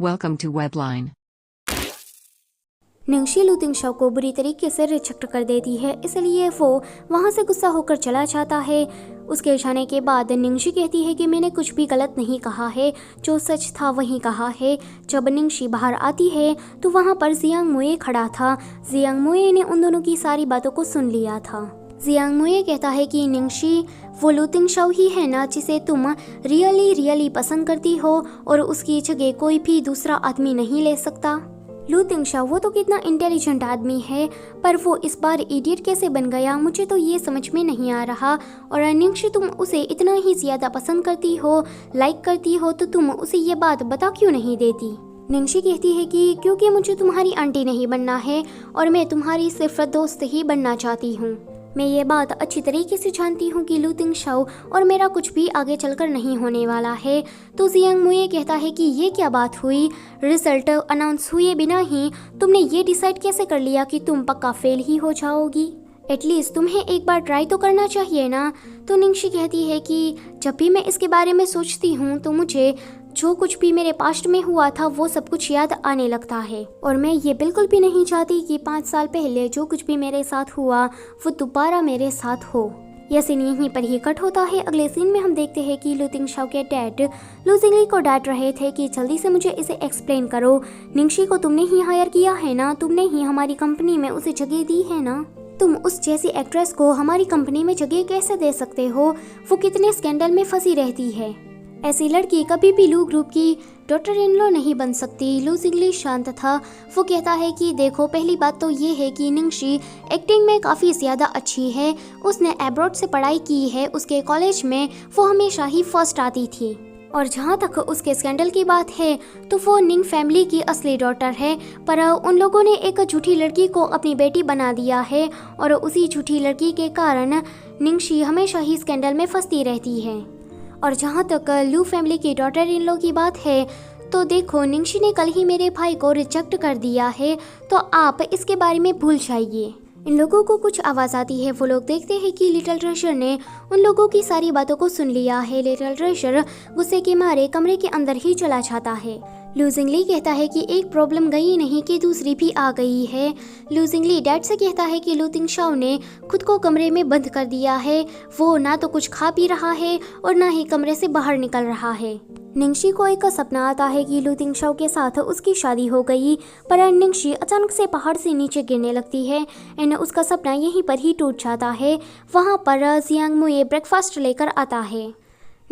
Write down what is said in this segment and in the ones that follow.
Welcome to Webline. निंगशी लू तिंगशाओ को बुरी तरीके से रिजेक्ट कर देती है, इसलिए वो वहाँ से गुस्सा होकर चला जाता है। उसके जाने के बाद निंगशी कहती है कि मैंने कुछ भी गलत नहीं कहा है, जो सच था वही कहा है। जब निंगशी बाहर आती है तो वहाँ पर जियांग मुए खड़ा था। जियांग मुए ने उन दोनों की सारी बातों को सुन लिया था। जियांग मुए कहता है कि निंगशी, वो लू तिंगशाओ ही है ना जिसे तुम रियली पसंद करती हो और उसकी जगह कोई भी दूसरा आदमी नहीं ले सकता। लू तिंगशाओ वो तो कितना इंटेलिजेंट आदमी है, पर वो इस बार इडियट कैसे बन गया, मुझे तो ये समझ में नहीं आ रहा। और निंगशी, तुम उसे इतना ही ज़्यादा पसंद करती हो, लाइक करती हो, तो तुम उसे ये बात बता क्यों नहीं देती। निंगशी कहती है कि क्योंकि मुझे तुम्हारी आंटी नहीं बनना है और मैं तुम्हारी सिर्फ दोस्त ही बनना चाहती हूँ। मैं ये बात अच्छी तरीके से जानती हूँ कि लू तिंगशाओ और मेरा कुछ भी आगे चलकर नहीं होने वाला है। तो जियांग मुए कहता है कि ये क्या बात हुई, रिजल्ट अनाउंस हुए बिना ही तुमने ये डिसाइड कैसे कर लिया कि तुम पक्का फेल ही हो जाओगी। एटलीस्ट तुम्हें एक बार ट्राई तो करना चाहिए ना। तो निंगशी कहती है कि जब भी मैं इसके बारे में सोचती हूँ तो मुझे जो कुछ भी मेरे पास्ट में हुआ था वो सब कुछ याद आने लगता है, और मैं ये बिल्कुल भी नहीं चाहती कि 5 साल पहले जो कुछ भी मेरे साथ हुआ वो दोबारा मेरे साथ हो। यह सीन यहीं पर ही कट होता है। अगले सीन में हम देखते हैं कि लू तिंगशाओ के डैड लू जिंगली को डांट रहे थे कि जल्दी से मुझे इसे एक्सप्लेन करो। निंगशी को तुमने ही हायर किया है ना, तुमने ही हमारी कंपनी में उसे जगह दी है ना। तुम उस जैसी एक्ट्रेस को हमारी कंपनी में जगह कैसे दे सकते हो, वो कितने स्कैंडल में फंसी रहती है। ऐसी लड़की कभी भी लू ग्रुप की डॉटर इन लॉ नहीं बन सकती। लू जिंगली शांत था। वो कहता है कि देखो, पहली बात तो ये है कि निंगशी एक्टिंग में काफ़ी ज़्यादा अच्छी है। उसने अब्रॉड से पढ़ाई की है, उसके कॉलेज में वो हमेशा ही फर्स्ट आती थी। और जहाँ तक उसके स्कैंडल की बात है तो वो निंग फैमिली की असली डॉटर है, पर उन लोगों ने एक झूठी लड़की को अपनी बेटी बना दिया है और उसी झूठी लड़की के कारण निंगशी हमेशा ही स्कैंडल में फंसती रहती है। और जहाँ तक लू फैमिली की डॉटर इन लॉ की बात है तो देखो, निंगशी ने कल ही मेरे भाई को रिजेक्ट कर दिया है, तो आप इसके बारे में भूल जाइए। इन लोगों को कुछ आवाज़ आती है। वो लोग देखते हैं कि लिटिल ट्रेजर ने उन लोगों की सारी बातों को सुन लिया है। लिटिल ट्रेजर गुस्से के मारे कमरे के अंदर ही चला जाता है। लू जिंगली कहता है कि एक प्रॉब्लम गई नहीं कि दूसरी भी आ गई है। लू जिंगली डैड से कहता है कि लू तिंगशाओ ने खुद को कमरे में बंद कर दिया है। वो ना तो कुछ खा पी रहा है और ना ही कमरे से बाहर निकल रहा है। निंगशी को एक सपना आता है कि लू तिंगशाओ के साथ उसकी शादी हो गई, पर निंगशी अचानक से पहाड़ से नीचे गिरने लगती है एंड उसका सपना यहीं पर ही टूट जाता है। वहाँ पर जियांग मुए ब्रेकफास्ट लेकर आता है।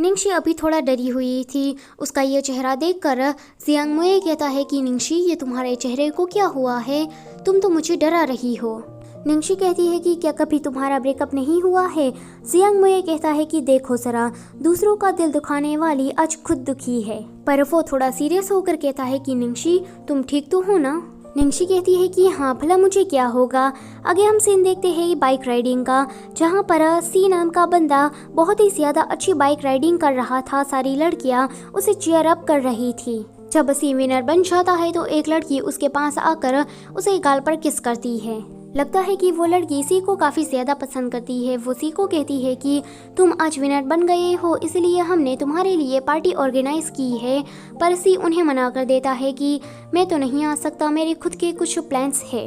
निंगशी अभी थोड़ा डरी हुई थी। उसका ये चेहरा देखकर जियांग मुए कहता है कि निंगशी, ये तुम्हारे चेहरे को क्या हुआ है, तुम तो मुझे डरा रही हो। निंगशी कहती है कि क्या कभी तुम्हारा ब्रेकअप नहीं हुआ है। जियांग मुए कहता है कि देखो जरा, दूसरों का दिल दुखाने वाली आज खुद दुखी है। पर वो थोड़ा सीरियस होकर कहता है कि निंगशी, तुम ठीक तो हो ना। निंगशी कहती है कि हाँ, भला मुझे क्या होगा। आगे हम सीन देखते हैं बाइक राइडिंग का, जहाँ पर सी नाम का बंदा बहुत ही ज़्यादा अच्छी बाइक राइडिंग कर रहा था। सारी लड़कियाँ उसे चीयर अप कर रही थी। जब सी विनर बन जाता है तो एक लड़की उसके पास आकर उसे गाल पर किस करती है। लगता है कि वो लड़की सी को काफ़ी ज़्यादा पसंद करती है। वो सी को कहती है कि तुम आज विनर बन गए हो, इसलिए हमने तुम्हारे लिए पार्टी ऑर्गेनाइज की है। पर सी उन्हें मना कर देता है कि मैं तो नहीं आ सकता, मेरे खुद के कुछ प्लान्स है।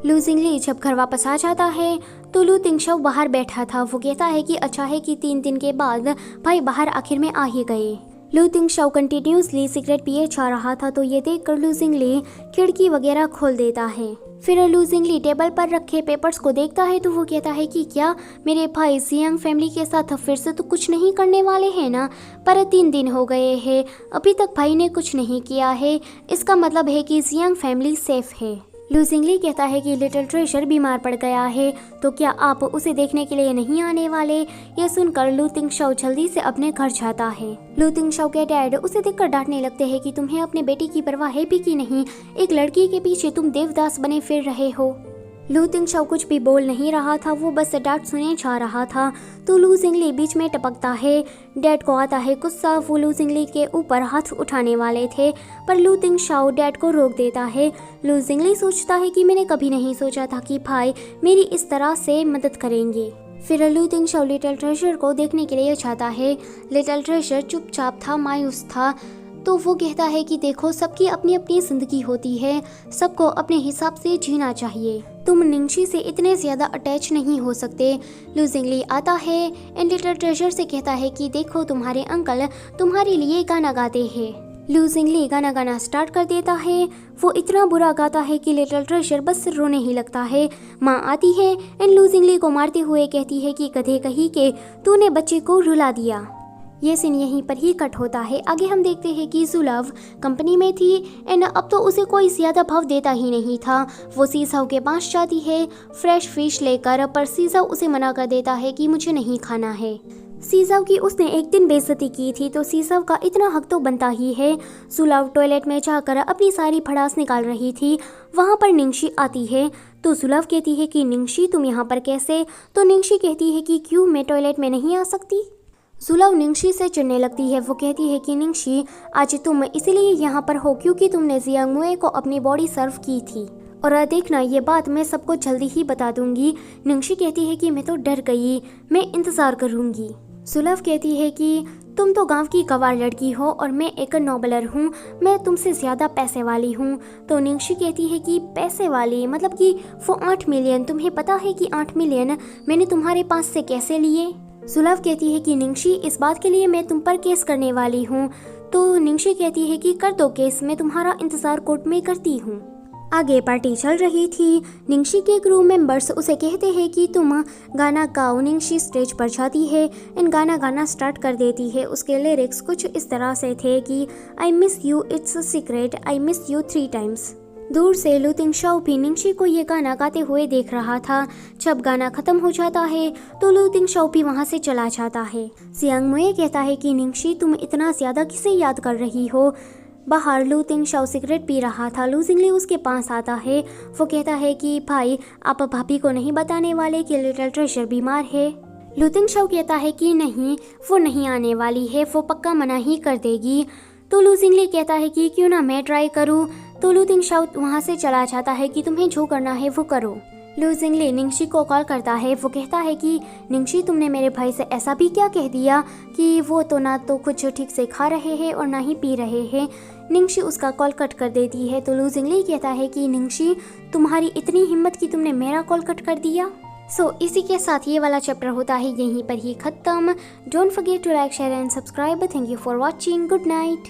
लू जिंगली जब घर वापस आ जाता है तो लू तिंगशाओ बाहर बैठा था। वो कहता है कि अच्छा है कि 3 दिन के बाद भाई बाहर आखिर में आ ही गए। लू तिंगशाओ कंटिन्यूसली सिगरेट पिए जा रहा था, तो ये देखकर लू जिंगली खिड़की वगैरह खोल देता है। फिर लू जिंगली टेबल पर रखे पेपर्स को देखता है तो वो कहता है कि क्या मेरे भाई जियांग फैमिली के साथ फिर से तो कुछ नहीं करने वाले हैं ना। पर 3 दिन हो गए हैं, अभी तक भाई ने कुछ नहीं किया है, इसका मतलब है कि जियांग फैमिली सेफ है। लू जिंगली कहता है कि लिटिल ट्रेजर बीमार पड़ गया है, तो क्या आप उसे देखने के लिए नहीं आने वाले। यह सुनकर लू तिंगशाओ जल्दी से अपने घर जाता है। लू तिंगशाओ के डैड उसे देखकर डांटने लगते हैं कि तुम्हें अपने बेटी की परवाह है भी कि नहीं, एक लड़की के पीछे तुम देवदास बने फिर रहे हो। लू तिंगशाओ कुछ भी बोल नहीं रहा था, वो बस डांट सुने जा रहा था। तो लू जिंगली बीच में टपकता है। डैड को आता है गुस्सा। वो लू जिंगली के ऊपर हाथ उठाने वाले थे, पर लू तिंगशाओ डैड को रोक देता है। लू जिंगली सोचता है कि मैंने कभी नहीं सोचा था कि भाई मेरी इस तरह से मदद करेंगे। फिर लू तिंगशाओ लिटिल ट्रेजर को देखने के लिए जाता है। लिटिल ट्रेजर चुपचाप था, मायूस था। तो वो कहता है कि देखो, सबकी अपनी अपनी जिंदगी होती है, सबको अपने हिसाब से जीना चाहिए, तुम निंगशी से इतने ज़्यादा अटैच नहीं हो सकते। लू जिंगली आता है एंड लिटिल ट्रेजर से कहता है कि देखो, तुम्हारे अंकल तुम्हारे लिए गाना गाते हैं। लू जिंगली गाना गाना स्टार्ट कर देता है। वो इतना बुरा गाता है कि लिटिल ट्रेजर बस रोने ही लगता है। माँ आती है एंड लू जिंगली को मारते हुए कहती है कि गधे कहीं के, तूने बच्चे को रुला दिया। ये सीन यहीं पर ही कट होता है। आगे हम देखते हैं कि जुलव कंपनी में थी एंड अब तो उसे कोई ज़्यादा भाव देता ही नहीं था। वो सीसाव के पास जाती है फ्रेश फिश लेकर, पर सीसाव उसे मना कर देता है कि मुझे नहीं खाना है। सीसाव की उसने एक दिन बेइज्जती की थी, तो सीसाव का इतना हक तो बनता ही है। जुलव टॉयलेट में जाकर अपनी सारी भड़ास निकाल रही थी। वहाँ पर निंगशी आती है तो जुलव कहती है कि निंगशी तुम यहाँ पर कैसे? तो निंगशी कहती है कि क्यों, मैं टॉयलेट में नहीं आ सकती? जुलव निंगशी से चिढ़ने लगती है। वो कहती है कि निंगशी, आज तुम इसीलिए यहाँ पर हो क्योंकि तुमने जियांग मुए को अपनी बॉडी सर्व की थी, और देखना ये बात मैं सबको जल्दी ही बता दूंगी। निंगशी कहती है कि मैं तो डर गई, मैं इंतज़ार करूंगी। जुलव कहती है कि तुम तो गांव की गंवार लड़की हो और मैं एक नोबलर हूँ, मैं तुमसे ज़्यादा पैसे वाली हूँ। तो निंगशी कहती है कि पैसे वाली मतलब कि वो 8 मिलियन, तुम्हें पता है कि 8 मिलियन मैंने तुम्हारे पास से कैसे लिए? जुलव कहती है कि निंगशी, इस बात के लिए मैं तुम पर केस करने वाली हूँ। तो निंगशी कहती है कि कर दो केस, मैं तुम्हारा इंतज़ार कोर्ट में करती हूँ। आगे पार्टी चल रही थी। निंगशी के क्रू मेंबर्स उसे कहते हैं कि तुम गाना गाओ। निंगशी स्टेज पर जाती है एंड गाना गाना स्टार्ट कर देती है। उसके लिरिक्स कुछ इस तरह से थे कि I miss you, it's a secret, I miss you 3 times. दूर से लू तिंगशाओ भी निंगशी को ये गाना गाते हुए देख रहा था। जब गाना खत्म हो जाता है तो लू तिंगशाओ भी वहाँ से चला जाता है। जियांग मुए कहता है कि निंगशी, तुम इतना ज़्यादा किसे याद कर रही हो? बाहर लू तिंगशाओ सिगरेट पी रहा था। लू जिंगली उसके पास आता है। वो कहता है कि भाई, आप भाभी को नहीं बताने वाले कि लिटिल ट्रेजर बीमार है? लू तिंगशाओ कहता है कि नहीं, वो नहीं आने वाली है, वो पक्का मना ही कर देगी। तो लू जिंगली कहता है कि क्यों ना मैं ट्राई करूं। तो लू तिंगशाओ वहाँ से चला जाता है कि तुम्हें जो करना है वो करो। लू जिंगली निंगशी को कॉल करता है। वो कहता है कि निंगशी, तुमने मेरे भाई से ऐसा भी क्या कह दिया कि वो तो ना तो कुछ ठीक से खा रहे हैं और ना ही पी रहे हैं। निंगशी उसका कॉल कट कर देती है। तो लू जिंगली कहता है कि निंगशी, तुम्हारी इतनी हिम्मत कि तुमने मेरा कॉल कट कर दिया। इसी के साथ ये वाला चैप्टर होता है यहीं पर ही खत्म। Don't forget to like, share and subscribe. Thank you for watching. Good night.